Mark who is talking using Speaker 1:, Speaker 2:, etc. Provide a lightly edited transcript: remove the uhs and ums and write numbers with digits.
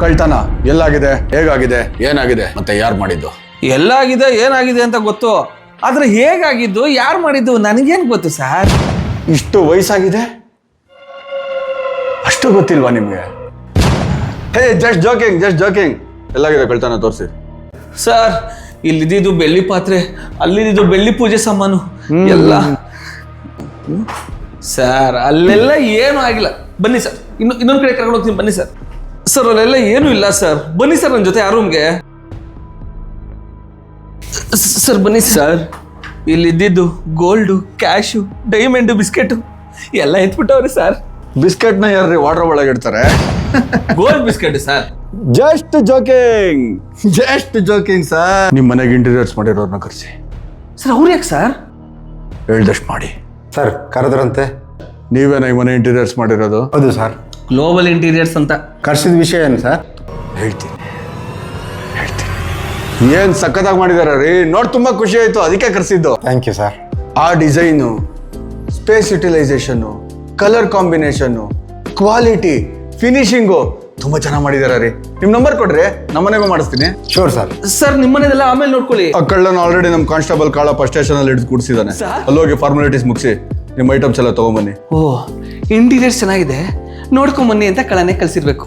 Speaker 1: ಕಳ್ತನ ಎಲ್ಲಾಗಿದೆ, ಹೇಗಾಗಿದೆ, ಏನಾಗಿದೆ, ಮತ್ತೆ ಯಾರು ಮಾಡಿದ್ದು?
Speaker 2: ಎಲ್ಲಾಗಿದೆ ಏನಾಗಿದೆ ಅಂತ ಗೊತ್ತು, ಆದ್ರೆ ಹೇಗಾಗಿದ್ದು ಯಾರು ಮಾಡಿದ್ದು ನನಗೇನು ಗೊತ್ತು ಸರ್.
Speaker 1: ಇಷ್ಟು ವಯಸ್ಸಾಗಿದೆ ಅಷ್ಟು ಗೊತ್ತಿಲ್ವಾ ನಿಮ್ಗೆ? ಹೇ ಜಸ್ಟ್ ಜೋಕಿಂಗ್. ಎಲ್ಲಾಗಿದೆ ಕಳ್ತನ ತೋರಿಸಿ.
Speaker 2: ಸರ್ ಇಲ್ಲಿದ್ದು ಬೆಳ್ಳಿ ಪಾತ್ರೆ, ಅಲ್ಲಿದ್ದು ಬೆಳ್ಳಿ ಪೂಜೆ ಸಾಮಾನು ಎಲ್ಲ. ಸರ್ ಅಲ್ಲೆಲ್ಲ ಏನೂ ಆಗಿಲ್ಲ, ಬನ್ನಿ ಸರ್. ಇನ್ನೊಂದು ಕಡೆ ಕರ್ಕೊಂಡು ಹೋಗ್ತೀನಿ ಬನ್ನಿ ಸರ್. ಸರ್ ಅಲ್ಲೆಲ್ಲ ಏನೂ ಇಲ್ಲ ಸರ್, ಬನ್ನಿ ಸರ್ ನನ್ನ ಜೊತೆ ಆ ರೂಮ್ಗೆ. ಸರ್ ಬನ್ನಿ ಸರ್. ಇಲ್ಲಿದ್ದು ಗೋಲ್ಡು, ಕ್ಯಾಶು, ಡೈಮಂಡು, ಬಿಸ್ಕೆಟು ಎಲ್ಲ ಎತ್ಬಿಟ್ಟವ್ರಿ ಸರ್.
Speaker 1: ಬಿಸ್ಕೆಟ್ನ ಯಾರ್ರಿ ವಾಟರ್ ಒಳಗೆ ಇಡ್ತಾರೆ?
Speaker 2: Gold biscuit sir.
Speaker 1: Just joking sir. ನಿಮ್ಮ ಮನೆಗೆ ಇಂಟೀರಿಯರ್ಸ್ ಮಾಡಿರೋರ್ನ ಕರೆಸಿ.
Speaker 2: ಸರ್ ಅವ್ರು ಯಾಕೆ ಸರ್?
Speaker 1: ಹೇಳ್ದಷ್ಟು ಮಾಡಿ.
Speaker 3: ಸರ್ ಕರೆದ್ರಂತೆ.
Speaker 1: ನೀವೇನ ಈ ಮನೆ ಇಂಟೀರಿಯರ್ಸ್ ಮಾಡಿರೋದು?
Speaker 3: ಹೌದು ಸರ್.
Speaker 2: ಗ್ಲೋಬಲ್ ಇಂಟೀರಿಯರ್ಸ್ ಅಂತ.
Speaker 3: ಕರ್ಸಿದ ವಿಷಯ ಏನು ಸರ್?
Speaker 1: ಹೇಳ್ತೀನಿ. ಏನ್ ಸಖತ್ತಾಗಿ ಮಾಡಿದಾರ ರೀ, ನೋಡಿ ತುಂಬಾ ಖುಷಿ ಆಯ್ತು, ಅದಕ್ಕೆ ಕರೆಸಿದ್ದು.
Speaker 3: Thank you sir.
Speaker 1: ಆ design, space utilization, colour combination, quality, finishing ತುಂಬಾ ಚೆನ್ನಾಗಿ ಮಾಡಿದಾರ ರೀ. ನಿಮ್ ನಂಬರ್ ಕೊಡ್ರಿ, ನಮ್ಮನೆಗೂ ಮಾಡಿಸ್ತೀನಿ.
Speaker 3: Sure sir.
Speaker 2: ಸರ್ ನಿಮ್ಮನೆದೆಲ್ಲ ಆಮೇಲೆ ನೋಡ್ಕೊಳ್ಳಿ.
Speaker 1: ಆ ಕಳ್ಳನ ಆಲ್ರೆಡಿ ನಮ್ಮ ಕಾನ್ಸ್ಟೇಬಲ್ ಕಾಳಪ್ಪ ಸ್ಟೇಷನ್ ಅಲ್ಲಿ ಹಿಡಿದು ಕೂಡಿಸಿದಾನೆ. ಅಲ್ಲೋಗಿ ಫಾರ್ಮಾಲಿಟೀಸ್ ಮುಗಿಸಿ ನಿಮ್ಮ ಐಟಮ್ಸ್ ಎಲ್ಲ ತಗೊಂಬನ್ನಿ.
Speaker 2: ಓ ಇಂಟೀರಿಯರ್ಸ್ ಚೆನ್ನಾಗಿದೆ, ನೋಡ್ಕೊಂಬನ್ನಿ ಅಂತ ಕಳನೆ ಕಳ್ಸಿರ್ಬೇಕು.